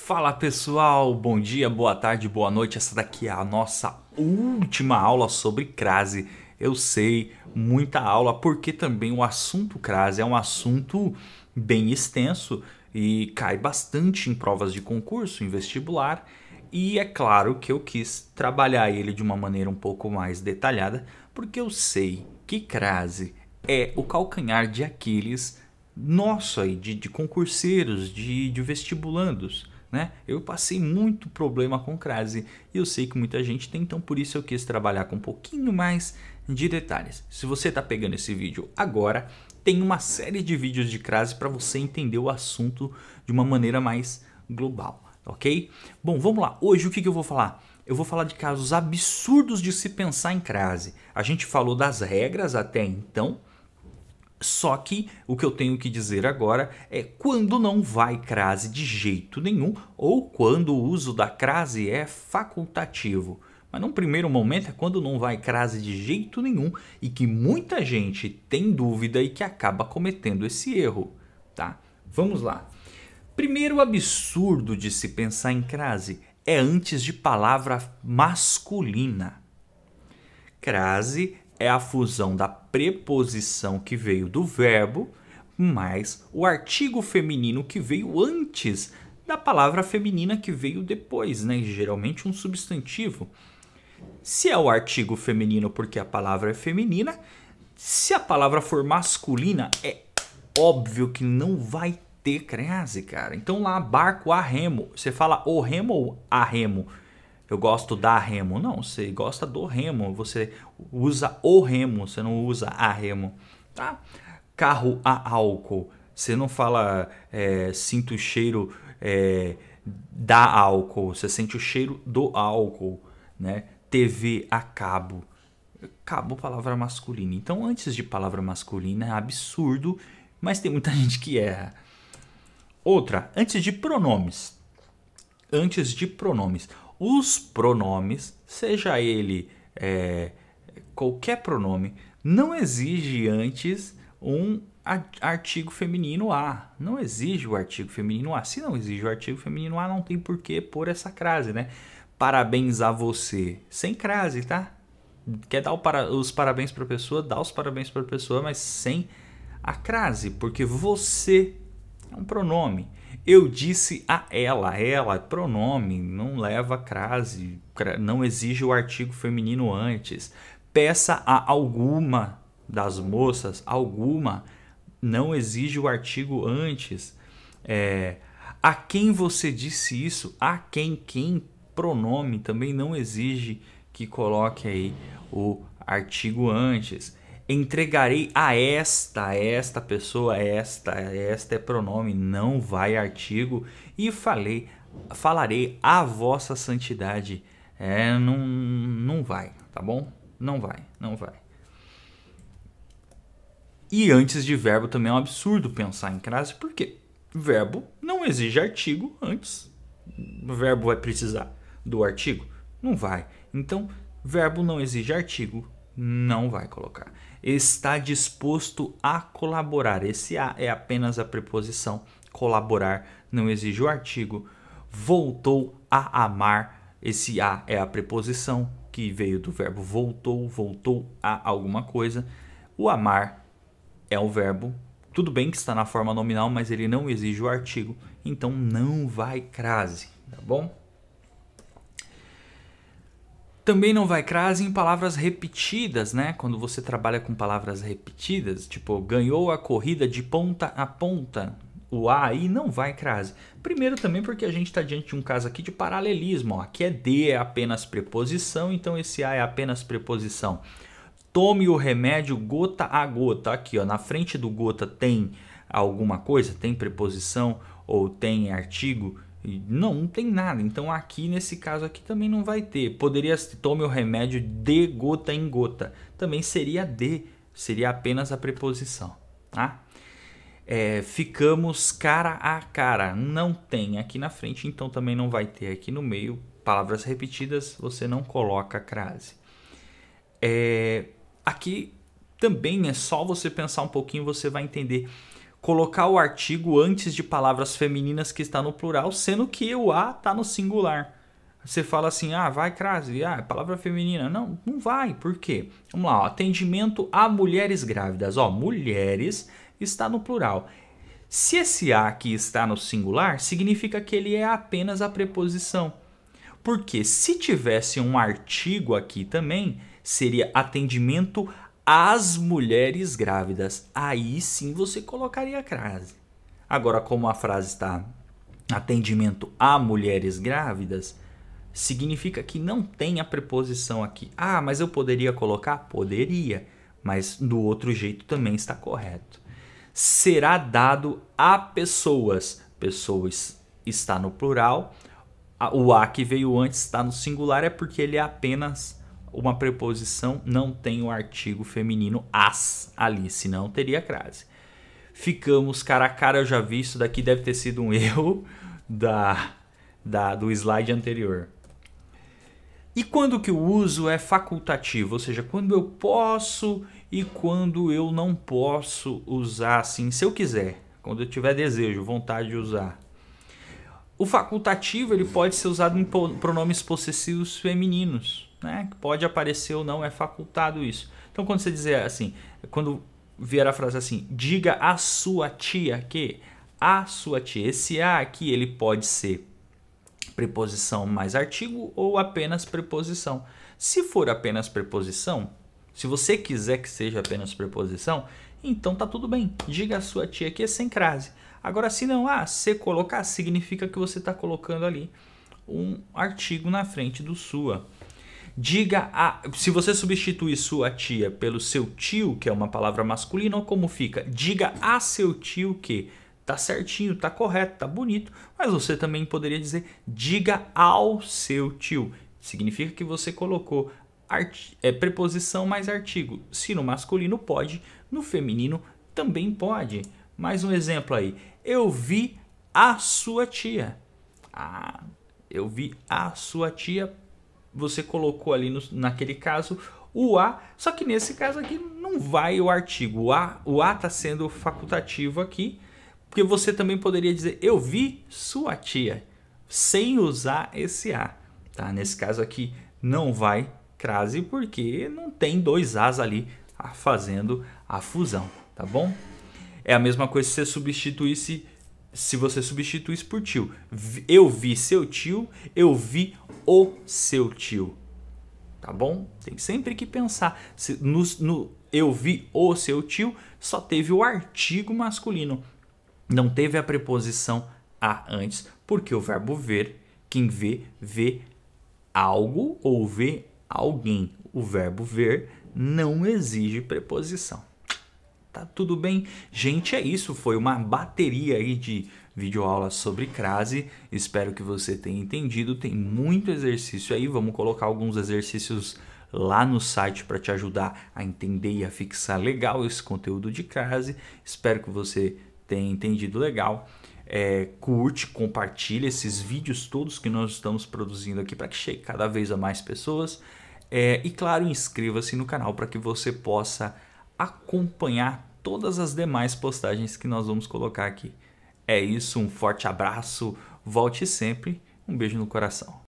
Fala pessoal, bom dia, boa tarde, boa noite. Essa daqui é a nossa última aula sobre crase. Eu sei, muita aula, porque também o assunto crase é um assunto bem extenso e cai bastante em provas de concurso, em vestibular. E é claro que eu quis trabalhar ele de uma maneira um pouco mais detalhada, porque eu sei que crase é o calcanhar de Aquiles nosso aí, de concurseiros, de vestibulandos. Né? Eu passei muito problema com crase e eu sei que muita gente tem, então por isso eu quis trabalhar com um pouquinho mais de detalhes. Se você está pegando esse vídeo agora, tem uma série de vídeos de crase para você entender o assunto de uma maneira mais global, ok? Bom, vamos lá. Hoje o que eu vou falar? Eu vou falar de casos absurdos de se pensar em crase. A gente falou das regras até então. Só que o que eu tenho que dizer agora é quando não vai crase de jeito nenhum ou quando o uso da crase é facultativo. Mas num primeiro momento é quando não vai crase de jeito nenhum e que muita gente tem dúvida e que acaba cometendo esse erro, tá? Vamos lá. Primeiro absurdo de se pensar em crase é antes de palavra masculina. Crase é a fusão da preposição que veio do verbo mais o artigo feminino que veio antes da palavra feminina que veio depois, né? Geralmente um substantivo. Se é o artigo feminino porque a palavra é feminina, se a palavra for masculina, é óbvio que não vai ter crase, cara. Então lá, barco a remo. Você fala o remo ou a remo? Eu gosto da remo. Não, você gosta do remo. Você usa o remo, você não usa a remo. Tá? Carro a álcool. Você não fala sinto o cheiro da álcool. Você sente o cheiro do álcool. Né? TV a cabo. Cabo, palavra masculina. Então, antes de palavra masculina, é absurdo, mas tem muita gente que erra. Outra, antes de pronomes. Antes de pronomes. Os pronomes, seja ele qualquer pronome, não exige antes um artigo feminino A. Não exige o artigo feminino A. Se não exige o artigo feminino A, não tem por que pôr essa crase, né? Parabéns a você. Sem crase, tá? Quer dar os parabéns para a pessoa? Dá os parabéns para a pessoa, mas sem a crase, porque você é um pronome. Eu disse a ela é pronome, não leva crase, não exige o artigo feminino antes. Peça a alguma das moças, alguma, não exige o artigo antes. A quem você disse isso, a quem, pronome, também não exige que coloque aí o artigo antes. Entregarei a esta pessoa, esta é pronome, não vai artigo. E falarei a vossa santidade. Não vai, tá bom? Não vai. E antes de verbo também é um absurdo pensar em crase, porque verbo não exige artigo antes. O verbo vai precisar do artigo? Não vai. Então, verbo não exige artigo, não vai colocar. Está disposto a colaborar. Esse a é apenas a preposição. Colaborar não exige o artigo. Voltou a amar. Esse a é a preposição que veio do verbo voltou a alguma coisa. O amar é o verbo. Tudo bem que está na forma nominal, mas ele não exige o artigo. Então não vai crase, tá bom? Também não vai crase em palavras repetidas, né? Quando você trabalha com palavras repetidas, tipo, ganhou a corrida de ponta a ponta. O A aí não vai crase. Primeiro também porque a gente está diante de um caso aqui de paralelismo. Ó. Aqui é D, é apenas preposição, então esse A é apenas preposição. Tome o remédio gota a gota. Aqui, ó, na frente do gota tem alguma coisa? Tem preposição ou tem artigo? Não tem nada. Então aqui nesse caso aqui também não vai ter. Poderia tome o remédio de gota em gota. Também seria de, seria apenas a preposição, tá? Ficamos cara a cara. Não tem aqui na frente, então também não vai ter aqui no meio. Palavras repetidas você não coloca crase. Aqui também é só você pensar um pouquinho, você vai entender colocar o artigo antes de palavras femininas que está no plural, sendo que o a está no singular. Você fala assim, vai crase, palavra feminina. Não, não vai, por quê? Vamos lá, atendimento a mulheres grávidas. Mulheres está no plural. Se esse a aqui está no singular, significa que ele é apenas a preposição. Porque se tivesse um artigo aqui também, seria atendimento às mulheres grávidas. Aí sim você colocaria a crase. Agora, como a frase está atendimento a mulheres grávidas, significa que não tem a preposição aqui. Mas eu poderia colocar? Poderia, mas do outro jeito também está correto. Será dado a pessoas. Pessoas está no plural. O a que veio antes está no singular, é porque ele é apenas uma preposição, não tem o artigo feminino as ali, senão teria crase. Ficamos cara a cara, eu já vi, isso daqui deve ter sido um erro do slide anterior. E quando que o uso é facultativo? Ou seja, quando eu posso e quando eu não posso usar assim, se eu quiser, quando eu tiver desejo, vontade de usar. O facultativo ele pode ser usado em pronomes possessivos femininos, né? Pode aparecer ou não, é facultado isso. Então quando você dizer assim, quando vier a frase assim, diga a sua tia que, a sua tia, esse a aqui ele pode ser preposição mais artigo ou apenas preposição. Se for apenas preposição, se você quiser que seja apenas preposição, então tá tudo bem. Diga a sua tia que é sem crase. Agora, se não, se colocar, significa que você está colocando ali um artigo na frente do sua. Se você substituir sua tia pelo seu tio, que é uma palavra masculina, como fica? Diga a seu tio que. Tá certinho, tá correto, tá bonito, mas você também poderia dizer diga ao seu tio. Significa que você colocou preposição mais artigo. Se no masculino pode, no feminino também pode. Mais um exemplo aí. Eu vi a sua tia. Eu vi a sua tia. Você colocou ali naquele caso o a, só que nesse caso aqui não vai o artigo. O a tá sendo facultativo aqui. Porque você também poderia dizer, eu vi sua tia, sem usar esse a. Tá? Nesse caso aqui não vai crase, porque não tem dois as ali fazendo a fusão. Tá bom? É a mesma coisa se você substituísse por tio. Eu vi seu tio, eu vi o seu tio. Tá bom? Tem sempre que pensar. No eu vi o seu tio, só teve o artigo masculino. Não teve a preposição a antes, porque o verbo ver, quem vê, vê algo ou vê alguém. O verbo ver não exige preposição. Tá tudo bem? Gente, é isso. Foi uma bateria aí de videoaulas sobre crase. Espero que você tenha entendido. Tem muito exercício aí. Vamos colocar alguns exercícios lá no site para te ajudar a entender e a fixar legal esse conteúdo de crase. Espero que você tenha entendido legal. Curte, compartilha esses vídeos todos que nós estamos produzindo aqui para que chegue cada vez a mais pessoas. E claro, inscreva-se no canal para que você possa acompanhar todas as demais postagens que nós vamos colocar aqui. É isso, um forte abraço, volte sempre, um beijo no coração.